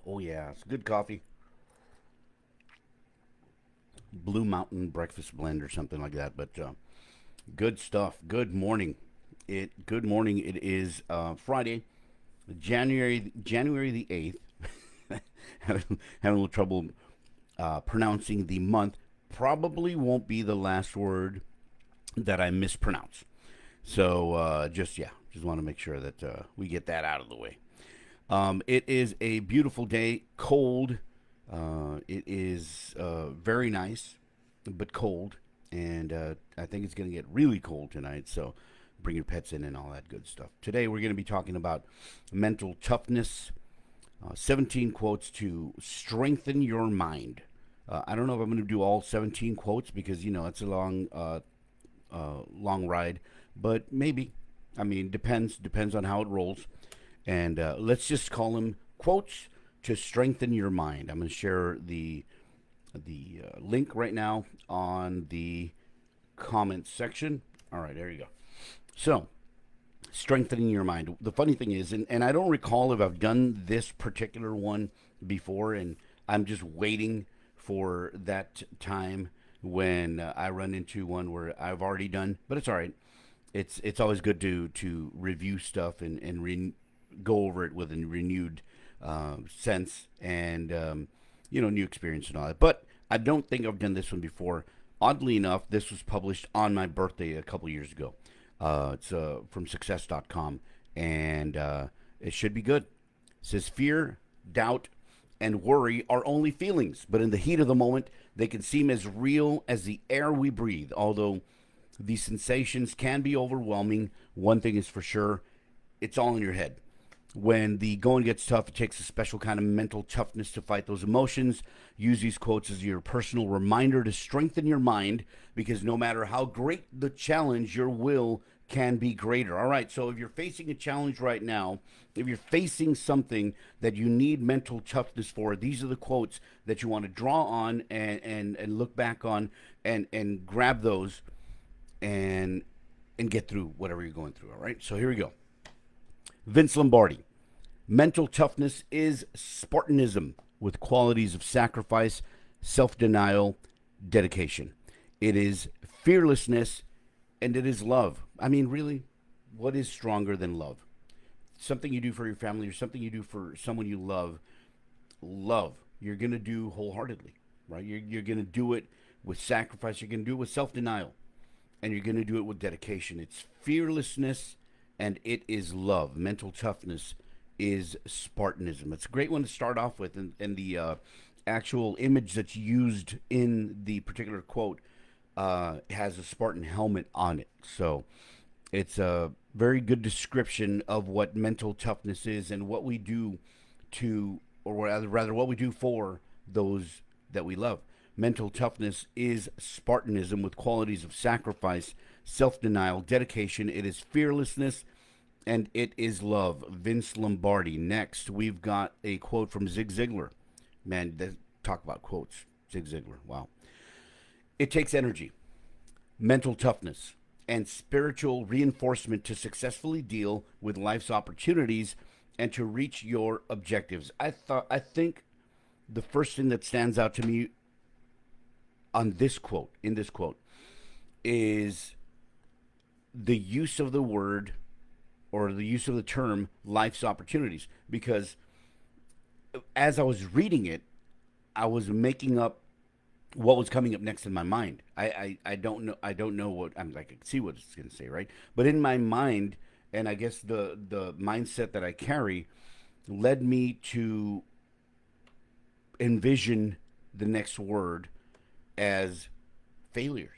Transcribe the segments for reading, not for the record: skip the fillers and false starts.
Oh yeah, it's good coffee. Blue Mountain Breakfast Blend or something like that. But good stuff. Good morning. Good morning. It is Friday, January the 8th. Having a little trouble pronouncing the month. Probably won't be the last word that I mispronounce. So just want to make sure that we get that out of the way. It is a beautiful day, cold. It is very nice, but cold. And I think it's going to get really cold tonight. So bring your pets in and all that good stuff. Today we're going to be talking about mental toughness, 17 quotes to strengthen your mind. I don't know if I'm going to do all 17 quotes because, it's a long ride, but maybe. I mean, depends on how it rolls. And let's just call them quotes to strengthen your mind. I'm going to share the link right now on the comments section. All right, there you go. So, strengthening your mind. The funny thing is, and I don't recall if I've done this particular one before, and I'm just waiting for that time when I run into one where I've already done, but it's all right. It's always good to review stuff and go over it with a renewed sense and new experience and all that. But I don't think I've done this one before. Oddly enough, this was published on my birthday a couple years ago. It's from success.com, and it should be good. It says fear, doubt, and worry are only feelings, but in the heat of the moment, they can seem as real as the air we breathe. Although these sensations can be overwhelming, one thing is for sure, it's all in your head. When the going gets tough, it takes a special kind of mental toughness to fight those emotions. Use these quotes as your personal reminder to strengthen your mind because no matter how great the challenge, your will can be greater. All right, so if you're facing a challenge right now, if you're facing something that you need mental toughness for, these are the quotes that you want to draw on and look back on and grab those and get through whatever you're going through. All right, so here we go. Vince Lombardi. Mental toughness is Spartanism with qualities of sacrifice, self denial, dedication. It is fearlessness and it is love. I mean, really, what is stronger than love? Something you do for your family or something you do for someone you love, you're going to do wholeheartedly, right? You're going to do it with sacrifice, you're going to do it with self denial, and you're going to do it with dedication. It's fearlessness and it is love. Mental toughness is Spartanism. It's a great one to start off with, and the actual image that's used in the particular quote has a Spartan helmet on it. So it's a very good description of what mental toughness is and what we do to, or rather, what we do for those that we love. Mental toughness is Spartanism with qualities of sacrifice, self denial, dedication. It is fearlessness and it is love. Vince Lombardi. Next, we've got a quote from Zig Ziglar. Man, talk about quotes. Zig Ziglar. Wow. It takes energy, mental toughness, and spiritual reinforcement to successfully deal with life's opportunities and to reach your objectives. I think the first thing that stands out to me on this quote, in this quote, is the use of the word or the use of the term life's opportunities. Because as I was reading it, I was making up what was coming up next in my mind. I don't know what I can see what it's going to say, right? But in my mind, and I guess the mindset that I carry led me to envision the next word as failure.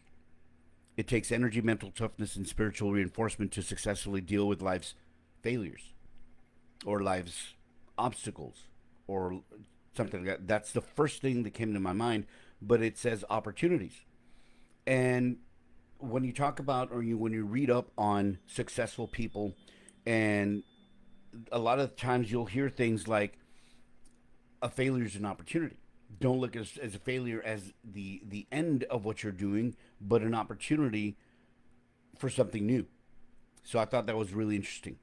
It takes energy, mental toughness, and spiritual reinforcement to successfully deal with life's failures or life's obstacles or something like that. That's the first thing that came to my mind, but it says opportunities. And when you talk about when you read up on successful people, and a lot of times you'll hear things like a failure is an opportunity. Don't look as a failure as the end of what you're doing, but an opportunity for something new. So I thought that was really interesting.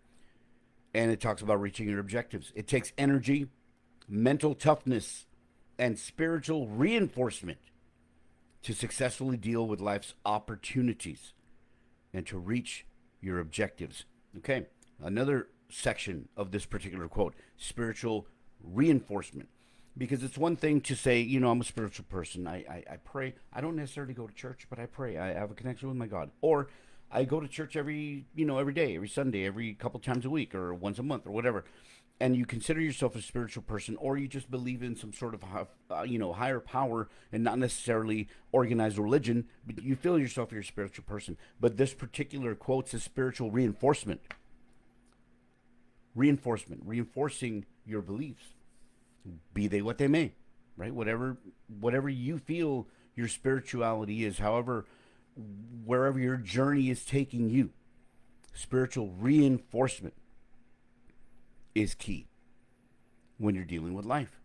And it talks about reaching your objectives. It takes energy, mental toughness, and spiritual reinforcement to successfully deal with life's opportunities and to reach your objectives. Okay, another section of this particular quote, spiritual reinforcement. Because it's one thing to say, I'm a spiritual person. I pray. I don't necessarily go to church, but I pray. I have a connection with my God. Or I go to church every day, every Sunday, every couple times a week, or once a month, or whatever. And you consider yourself a spiritual person, or you just believe in some sort of higher power and not necessarily organized religion, but you feel yourself you're a spiritual person. But this particular quote says spiritual reinforcement, reinforcing your beliefs, be they what they may, right? Whatever you feel your spirituality is, however, wherever your journey is taking you, spiritual reinforcement is key when you're dealing with life.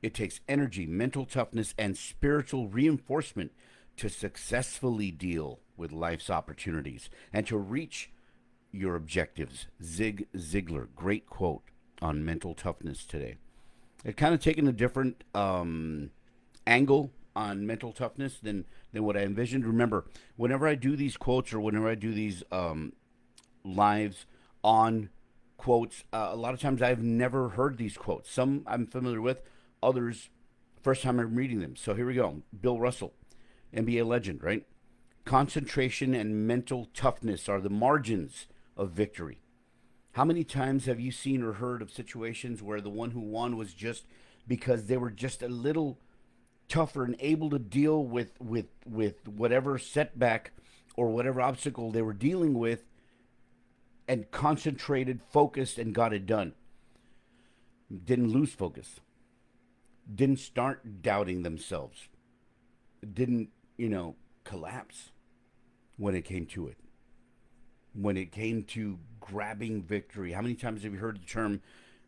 It takes energy, mental toughness, and spiritual reinforcement to successfully deal with life's opportunities and to reach your objectives. Zig Ziglar, great quote on mental toughness today. It kind of taken a different angle on mental toughness than what I envisioned. Remember, whenever I do these quotes or whenever I do these lives on quotes, a lot of times I've never heard these quotes. Some I'm familiar with, others first time I'm reading them. So here we go. Bill Russell, NBA legend, right? Concentration and mental toughness are the margins of victory. How many times have you seen or heard of situations where the one who won was just because they were just a little tougher and able to deal with whatever setback or whatever obstacle they were dealing with, and concentrated, focused, and got it done? Didn't lose focus. Didn't start doubting themselves. Didn't, collapse when it came to it. When it came to grabbing victory. How many times have you heard the term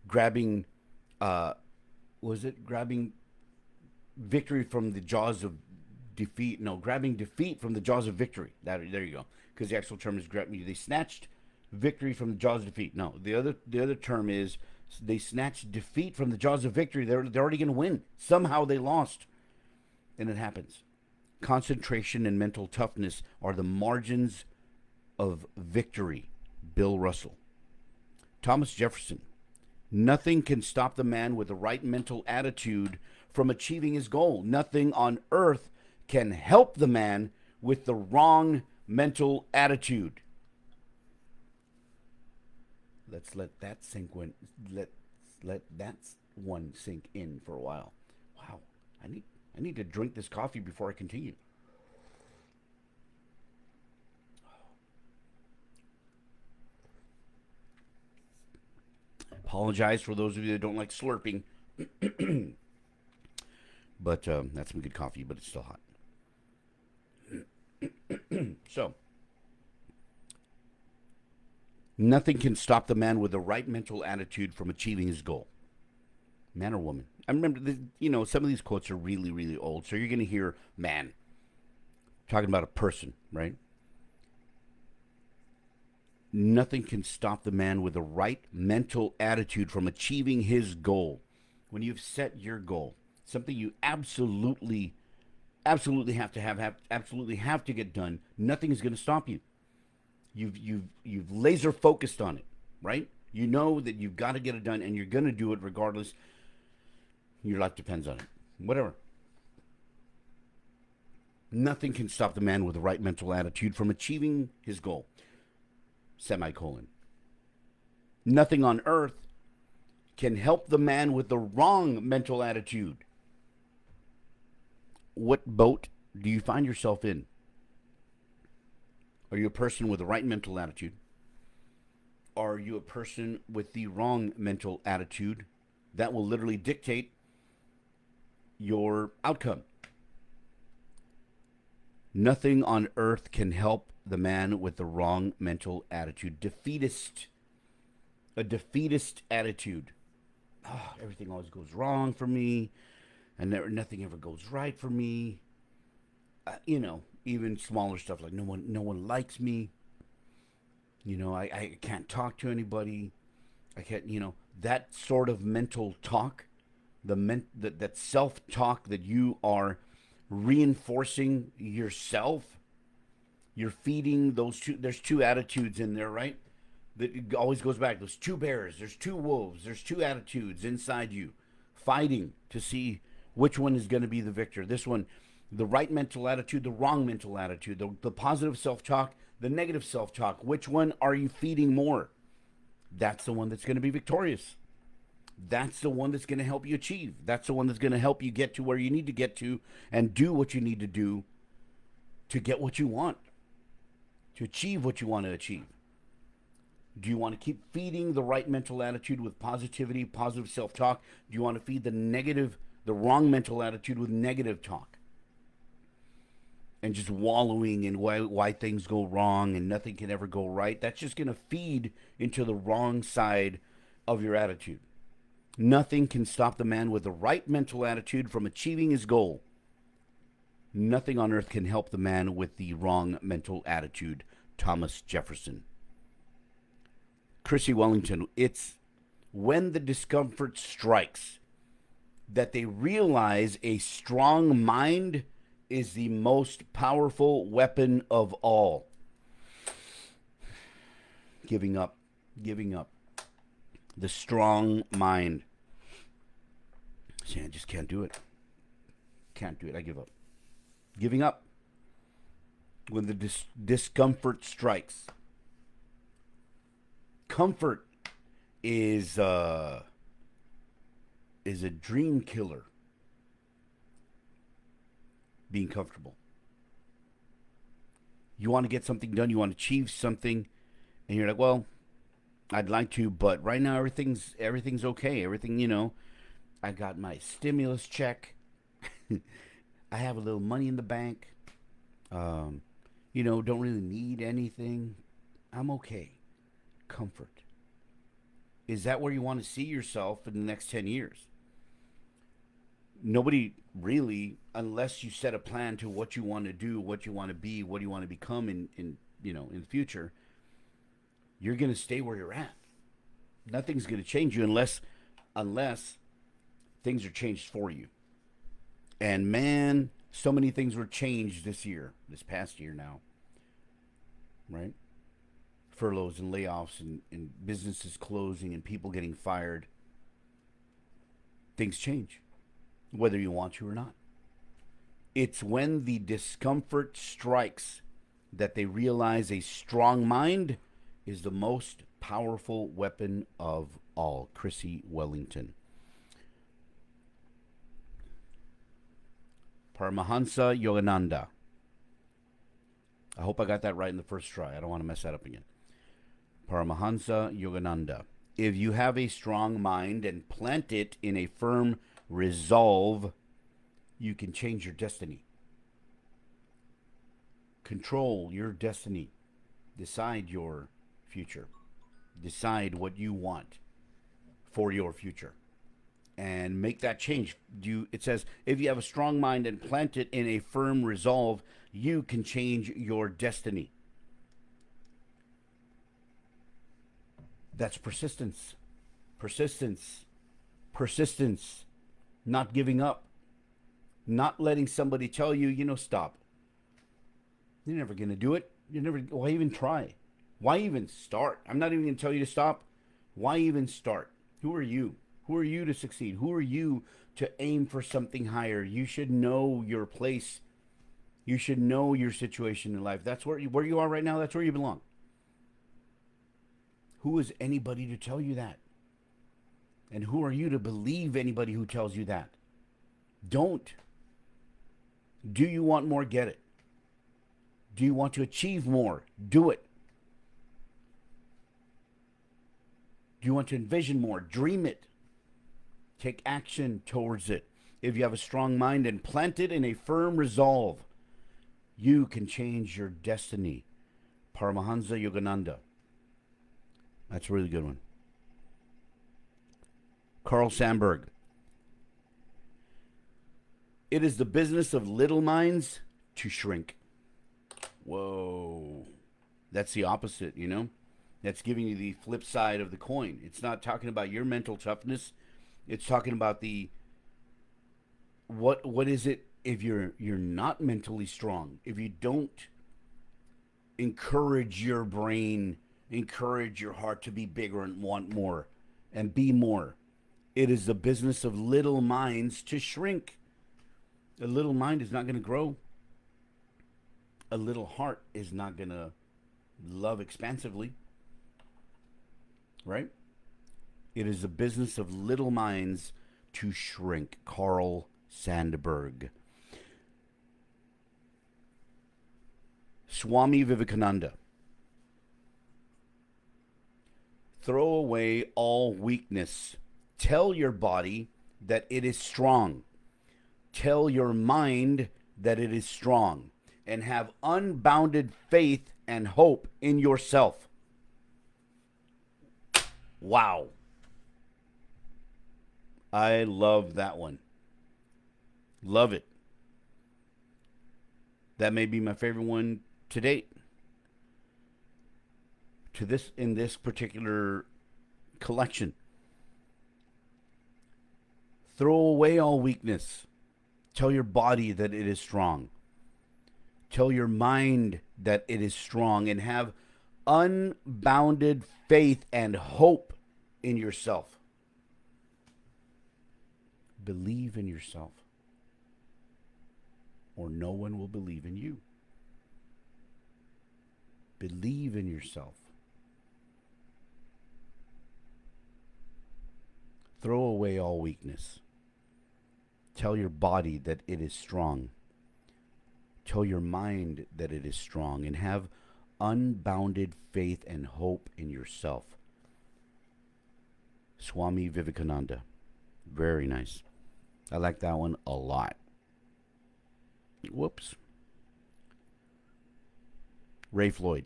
grabbing, grabbing victory from the jaws of defeat? No, grabbing defeat from the jaws of victory. There you go. Because the actual term is they snatched victory from the jaws of defeat. No, the other term is they snatched defeat from the jaws of victory. They're already going to win. Somehow they lost. And it happens. Concentration and mental toughness are the margins of victory. Bill Russell. Thomas Jefferson. Nothing can stop the man with the right mental attitude from achieving his goal. Nothing on earth can help the man with the wrong mental attitude. Let's let that sink in. Let that one sink in for a while. Wow, I need to drink this coffee before I continue. Apologize for those of you that don't like slurping, but that's some good coffee, but it's still hot. So, nothing can stop the man with the right mental attitude from achieving his goal. Man or woman. I remember, some of these quotes are really, really old. So you're going to hear man talking about a person, right? Nothing can stop the man with the right mental attitude from achieving his goal. When you've set your goal, something you absolutely have to absolutely have to get done, nothing is going to stop you. You've laser focused on it, right? You know that you've got to get it done, and you're going to do it regardless. Your life depends on it. Whatever. Nothing can stop the man with the right mental attitude from achieving his goal. Semicolon. Nothing on earth can help the man with the wrong mental attitude. What boat do you find yourself in? Are you a person with the right mental attitude? Are you a person with the wrong mental attitude? That will literally dictate your outcome. Nothing on earth can help the man with the wrong mental attitude. Defeatist. A defeatist attitude. Oh, everything always goes wrong for me, and nothing ever goes right for me. Even smaller stuff like no one likes me. I can't talk to anybody. I can't, that sort of mental talk that self-talk that you are reinforcing yourself. You're feeding those two. There's two attitudes in there, right? That it always goes back. There's two bears. There's two wolves. There's two attitudes inside you, fighting to see which one is going to be the victor. This one, the right mental attitude, the wrong mental attitude, the positive self-talk, the negative self-talk. Which one are you feeding more? That's the one that's going to be victorious. That's the one that's going to help you achieve. That's the one that's going to help you get to where you need to get to and do what you need to do to get what you want, to achieve what you want to achieve. Do you want to keep feeding the right mental attitude with positivity, positive self-talk? Do you want to feed the wrong mental attitude with negative talk? And just wallowing in why things go wrong and nothing can ever go right. That's just going to feed into the wrong side of your attitude. Nothing can stop the man with the right mental attitude from achieving his goal. Nothing on earth can help the man with the wrong mental attitude. Thomas Jefferson. Chrissy Wellington, it's when the discomfort strikes that they realize a strong mind is the most powerful weapon of all. Giving up. The strong mind. See, I just can't do it. I give up. Giving up. When the discomfort strikes. Comfort is a dream killer. Being comfortable. You want to get something done, you want to achieve something, and you're like, well, I'd like to, but right now everything's okay. Everything, I got my stimulus check. I have a little money in the bank. Don't really need anything. I'm okay. Comfort. Is that where you want to see yourself in the next 10 years? Nobody really, unless you set a plan to what you want to do, what you want to be, what you want to become in the future, you're going to stay where you're at. Nothing's going to change you unless things are changed for you. And man, so many things were changed this past year now. Right? Furloughs and layoffs and businesses closing and people getting fired. Things change, whether you want to or not. It's when the discomfort strikes that they realize a strong mind is the most powerful weapon of all. Chrissy Wellington. Paramahansa Yogananda. I hope I got that right in the first try. I don't want to mess that up again. Paramahansa Yogananda. If you have a strong mind and plant it in a firm resolve, you can change your destiny. Control your destiny. Decide your future. Decide what you want for your future. And make that change. It says, if you have a strong mind and plant it in a firm resolve, you can change your destiny. That's persistence. Persistence. Not giving up. Not letting somebody tell you, stop. You're never going to do it. Why even try? Why even start? I'm not even going to tell you to stop. Why even start? Who are you? Who are you to succeed? Who are you to aim for something higher? You should know your place. You should know your situation in life. That's where you are right now. That's where you belong. Who is anybody to tell you that? And who are you to believe anybody who tells you that? Don't. Do you want more? Get it. Do you want to achieve more? Do it. Do you want to envision more? Dream it. Take action towards it. If you have a strong mind and plant it in a firm resolve, you can change your destiny. Paramahansa Yogananda. That's a really good one. Carl Sandburg. It is the business of little minds to shrink. Whoa. That's the opposite, That's giving you the flip side of the coin. It's not talking about your mental toughness. It's talking about the what is it if you're not mentally strong? If you don't encourage your brain, encourage your heart to be bigger and want more and be more. It is the business of little minds to shrink. A little mind is not going to grow. A little heart is not going to love expansively, right? It is the business of little minds to shrink. Carl Sandburg. Swami Vivekananda. Throw away all weakness. Tell your body that it is strong. Tell your mind that it is strong. And have unbounded faith and hope in yourself. Wow. I love that one. Love it. That may be my favorite one to date. In this particular collection. Throw away all weakness. Tell your body that it is strong. Tell your mind that it is strong, and have unbounded faith and hope in yourself. Believe in yourself, or no one will believe in you. Believe in yourself. Throw away all weakness. Tell your body that it is strong. Tell your mind that it is strong, and have unbounded faith and hope in yourself. Swami Vivekananda. Very nice. I like that one a lot. Whoops. Ray Floyd.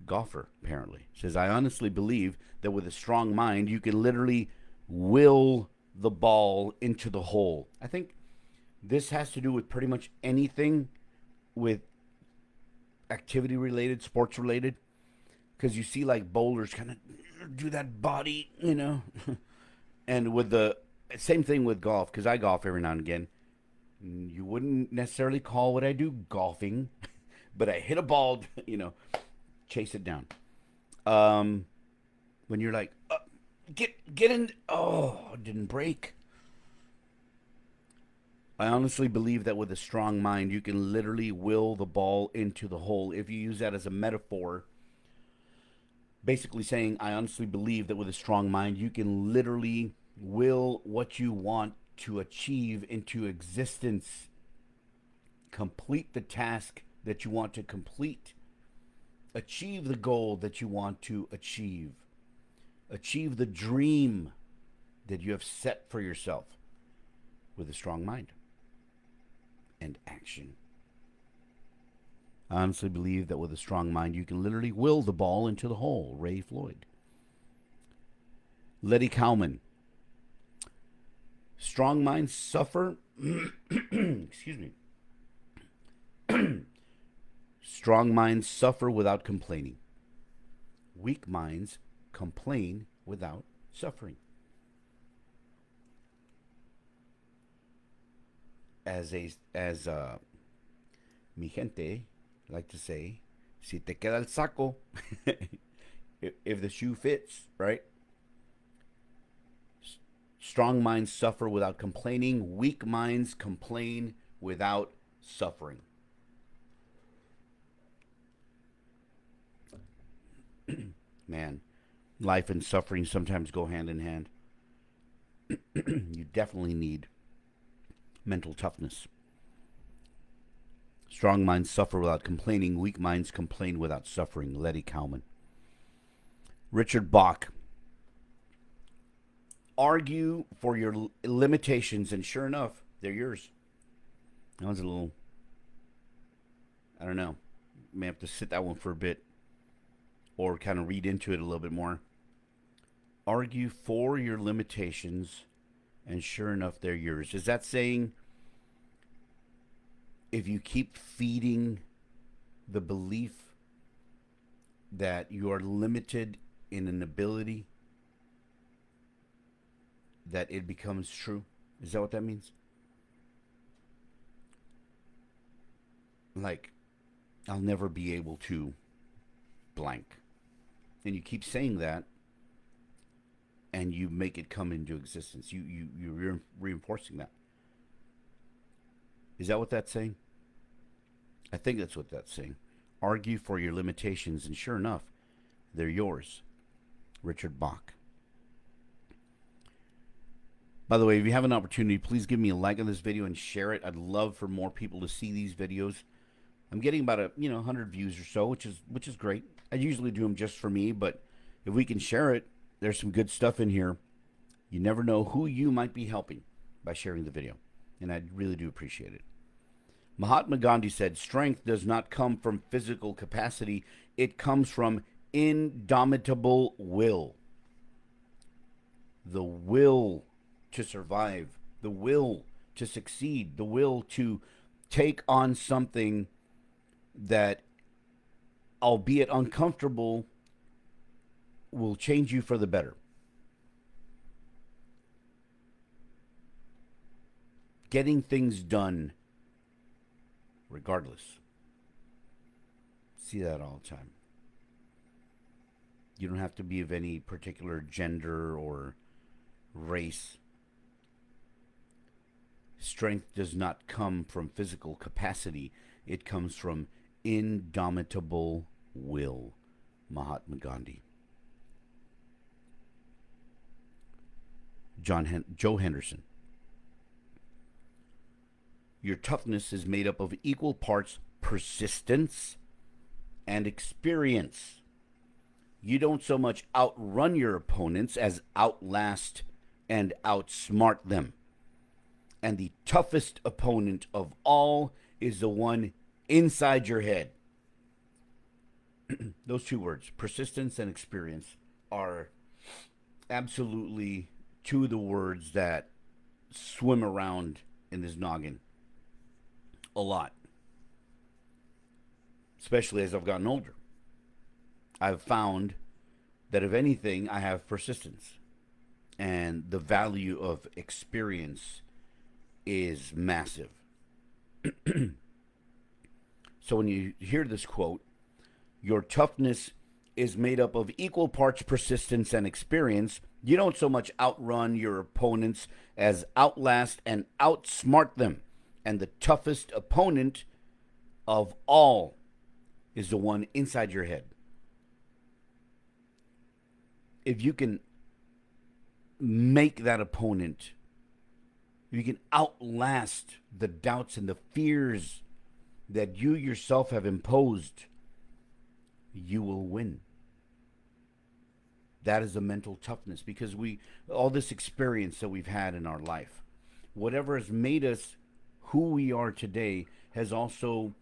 Golfer, apparently. Says, I honestly believe that with a strong mind, you can literally will the ball into the hole. I think this has to do with pretty much anything with activity related, sports related. Because you see like bowlers kind of do that body, and with the same thing with golf, because I golf every now and again. You wouldn't necessarily call what I do golfing, but I hit a ball, chase it down. When you're like, get in, it didn't break. I honestly believe that with a strong mind, you can literally will the ball into the hole. If you use that as a metaphor, basically saying, I honestly believe that with a strong mind, you can literally will what you want to achieve into existence. Complete the task that you want to complete. Achieve the goal that you want to achieve. Achieve the dream that you have set for yourself with a strong mind and action. I honestly believe that with a strong mind, you can literally will the ball into the hole. Ray Floyd. Letty Cowman. Strong minds suffer. Excuse me. Strong minds suffer without complaining. Weak minds complain without suffering. As mi gente like to say, si te queda el saco, if the shoe fits, right? Strong minds suffer without complaining. Weak minds complain without suffering. Man, life and suffering sometimes go hand in hand. You definitely need mental toughness. Strong minds suffer without complaining. Weak minds complain without suffering. Letty Cowman. Richard Bach. Argue for your limitations, and sure enough, they're yours. That was a little, I don't know. May have to sit that one for a bit or kind of read into it a little bit more. Argue for your limitations, and sure enough, they're yours. Is that saying if you keep feeding the belief that you are limited in an ability, that it becomes true. Is that what that means? Like, I'll never be able to blank. And you keep saying that, and you make it come into existence. You're reinforcing that. Is that what that's saying? I think that's what that's saying. Argue for your limitations, and sure enough, they're yours. Richard Bach. By the way, if you have an opportunity, please give me a like on this video and share it. I'd love for more people to see these videos. I'm getting about 100 views or so, which is great. I usually do them just for me, but if we can share it, there's some good stuff in here. You never know who you might be helping by sharing the video, and I really do appreciate it. Mahatma Gandhi said, "Strength does not come from physical capacity. It comes from indomitable will." The will to survive, the will to succeed, the will to take on something that, albeit uncomfortable, will change you for the better. Getting things done regardless. See that all the time. You don't have to be of any particular gender or race. Strength does not come from physical capacity. It comes from indomitable will. Mahatma Gandhi. Joe Henderson. Your toughness is made up of equal parts persistence and experience. You don't so much outrun your opponents as outlast and outsmart them. And the toughest opponent of all is the one inside your head. Those two words, persistence and experience, are absolutely two of the words that swim around in this noggin a lot. Especially as I've gotten older. I've found that if anything, I have persistence. And the value of experience is massive. So when you hear this quote, your toughness is made up of equal parts persistence and experience. You don't so much outrun your opponents as outlast and outsmart them. And the toughest opponent of all is the one inside your head. If you can make that opponent, if you can outlast the doubts and the fears that you yourself have imposed, you will win. That is a mental toughness, because all this experience that we've had in our life, whatever has made us who we are today, has also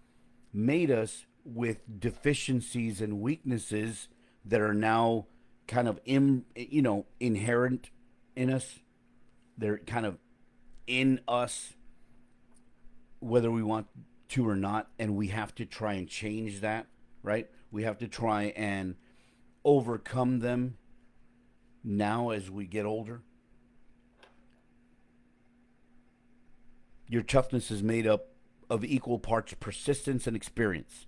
made us with deficiencies and weaknesses that are now kind of inherent in us. They're kind of in us, whether we want to or not, and we have to try and change that, right? We have to try and overcome them now as we get older. Your toughness is made up of equal parts persistence and experience.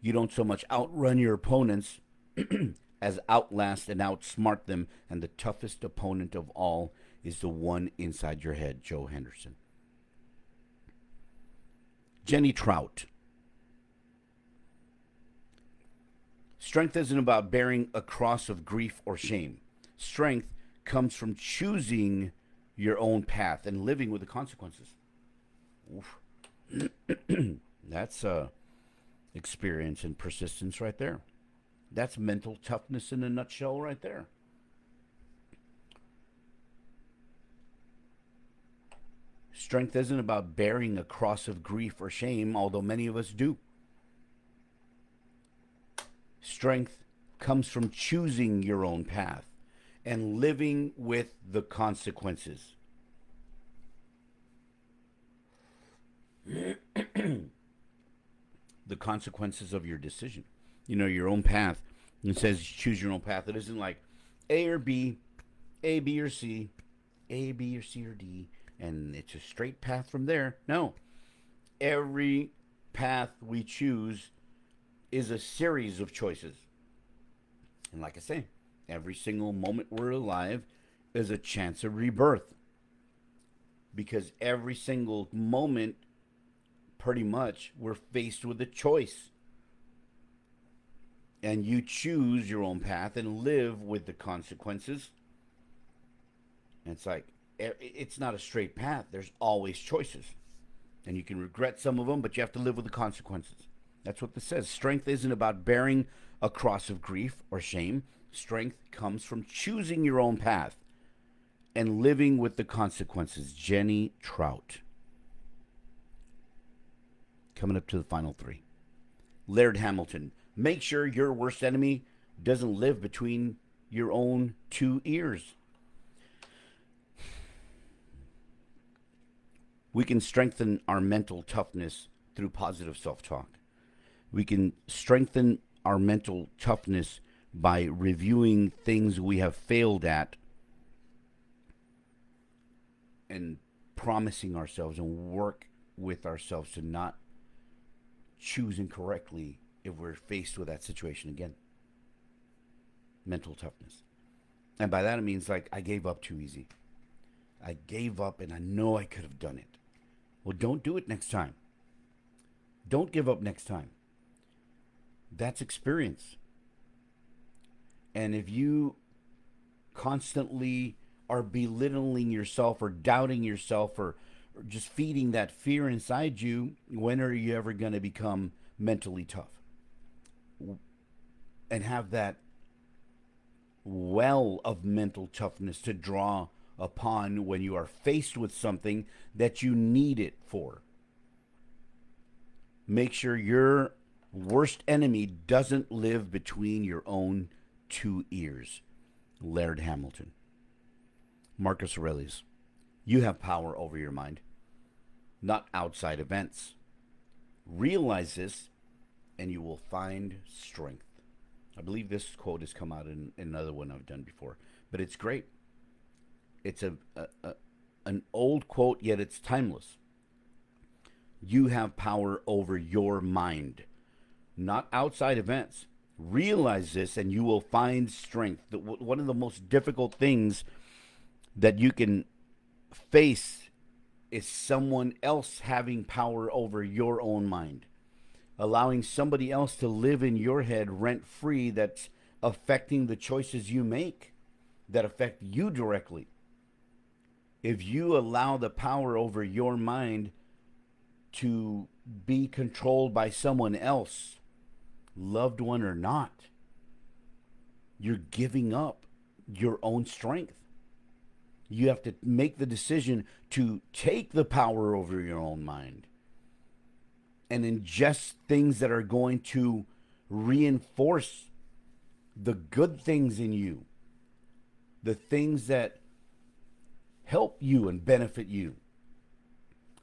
You don't so much outrun your opponents as outlast and outsmart them, and the toughest opponent of all is the one inside your head. Joe Henderson. Jenny Trout. Strength isn't about bearing a cross of grief or shame. Strength comes from choosing your own path and living with the consequences. Oof. That's experience and persistence right there. That's mental toughness in a nutshell right there. Strength isn't about bearing a cross of grief or shame, although many of us do. Strength comes from choosing your own path and living with the consequences. The consequences of your decision. Your own path. It says choose your own path. It isn't like A or B, A, B, or C. A, B, or C, or D, and it's a straight path from there. No. Every path we choose is a series of choices. And like I say, every single moment we're alive is a chance of rebirth. Because every single moment, pretty much, we're faced with a choice. And you choose your own path and live with the consequences. And it's like, it's not a straight path. There's always choices. And you can regret some of them, but you have to live with the consequences. That's what this says. Strength isn't about bearing a cross of grief or shame. Strength comes from choosing your own path and living with the consequences. Jenny Trout. Coming up to the final three. Laird Hamilton. Make sure your worst enemy doesn't live between your own two ears. We can strengthen our mental toughness through positive self-talk. We can strengthen our mental toughness by reviewing things we have failed at and promising ourselves and work with ourselves to not choose incorrectly if we're faced with that situation again. Mental toughness. And by that it means like I gave up too easy. I gave up and I know I could have done it. Well, don't do it next time. Don't give up next time. That's experience. And if you constantly are belittling yourself or doubting yourself or just feeding that fear inside you, when are you ever going to become mentally tough? And have that well of mental toughness to draw upon when you are faced with something that you need it for. Make sure your worst enemy doesn't live between your own two ears. Laird Hamilton. Marcus Aurelius. You have power over your mind, not outside events. Realize this and you will find strength. I believe this quote has come out in another one I've done before, but it's great. It's an old quote, yet it's timeless. You have power over your mind, not outside events. Realize this and you will find strength. One of the most difficult things that you can face is someone else having power over your own mind. Allowing somebody else to live in your head rent-free that's affecting the choices you make that affect you directly. If you allow the power over your mind to be controlled by someone else, loved one or not, you're giving up your own strength. You have to make the decision to take the power over your own mind and ingest things that are going to reinforce the good things in you, the things that help you and benefit you,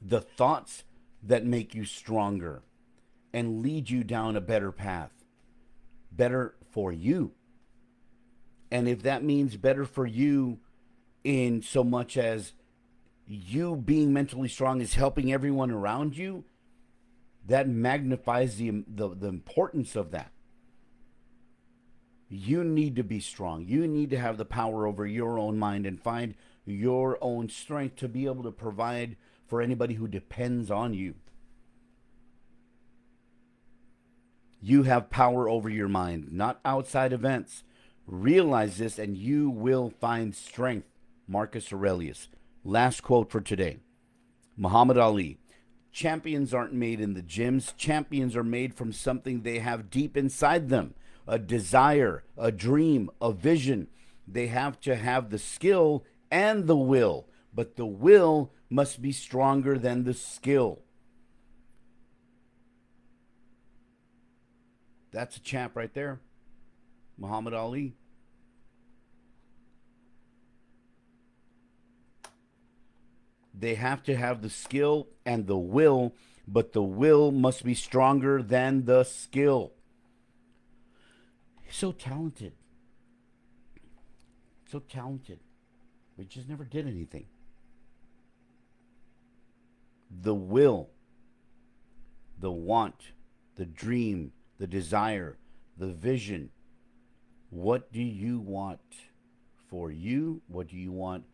the thoughts that make you stronger and lead you down a better path, better for you. And if that means better for you in so much as you being mentally strong is helping everyone around you, that magnifies the importance of that. You need to be strong. You need to have the power over your own mind and find your own strength to be able to provide for anybody who depends on you. You have power over your mind, not outside events. Realize this and you will find strength. Marcus Aurelius. Last quote for today. Muhammad Ali. Champions aren't made in the gyms. Champions are made from something they have deep inside them. A desire, a dream, a vision. They have to have the skill and the will, but the will must be stronger than the skill. That's a champ right there. Muhammad Ali. They have to have the skill and the will, but the will must be stronger than the skill. He's so talented. So talented. We just never did anything. The will, the want, the dream, the desire, the vision. What do you want for you? What do you want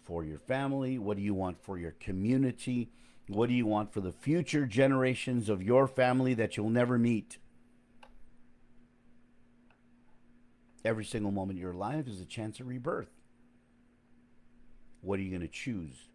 for your family? What do you want for your community? What do you want for the future generations of your family that you'll never meet? Every single moment of your life is a chance of rebirth. What are you going to choose?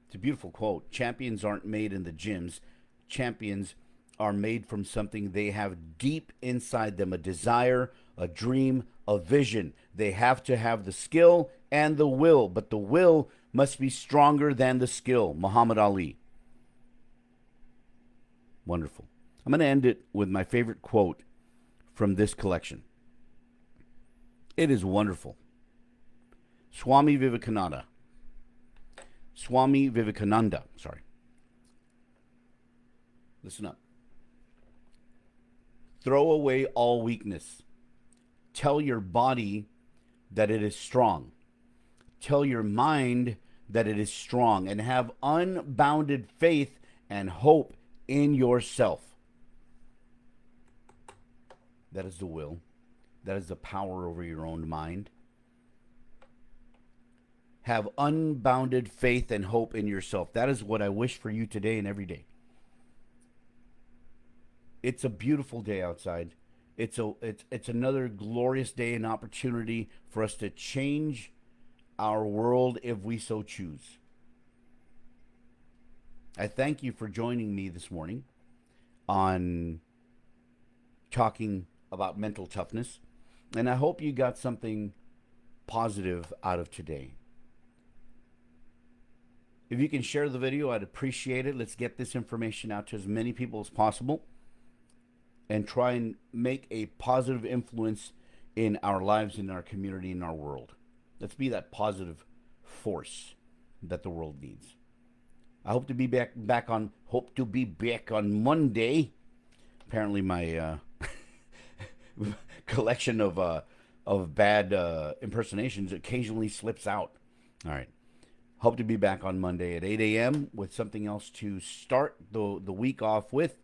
It's a beautiful quote. Champions aren't made in the gyms. Champions are made from something they have deep inside them, a desire, a dream, a vision. They have to have the skill and the will, but the will must be stronger than the skill. Muhammad Ali. Wonderful. I'm going to end it with my favorite quote from this collection. It is wonderful. Swami Vivekananda. Sorry. Listen up. Throw away all weakness. Tell your body that it is strong. Tell your mind that it is strong, and have unbounded faith and hope in yourself. That is the will. That is the power over your own mind. Have unbounded faith and hope in yourself. That is what I wish for you today and every day. It's a beautiful day outside. It's another glorious day and opportunity for us to change our world if we so choose. I thank you for joining me this morning on talking about mental toughness, and I hope you got something positive out of today. If you can share the video, I'd appreciate it. Let's get this information out to as many people as possible and try and make a positive influence in our lives, in our community, in our world. Let's be that positive force that the world needs. I hope to be back on Monday. Apparently my collection of bad impersonations occasionally slips out. All right. Hope to be back on Monday at 8 a.m. with something else to start the week off with,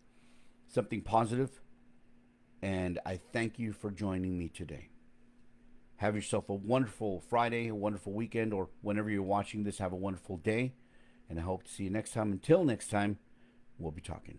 something positive. And I thank you for joining me today. Have yourself a wonderful Friday, a wonderful weekend, or whenever you're watching this, have a wonderful day. And I hope to see you next time. Until next time, we'll be talking.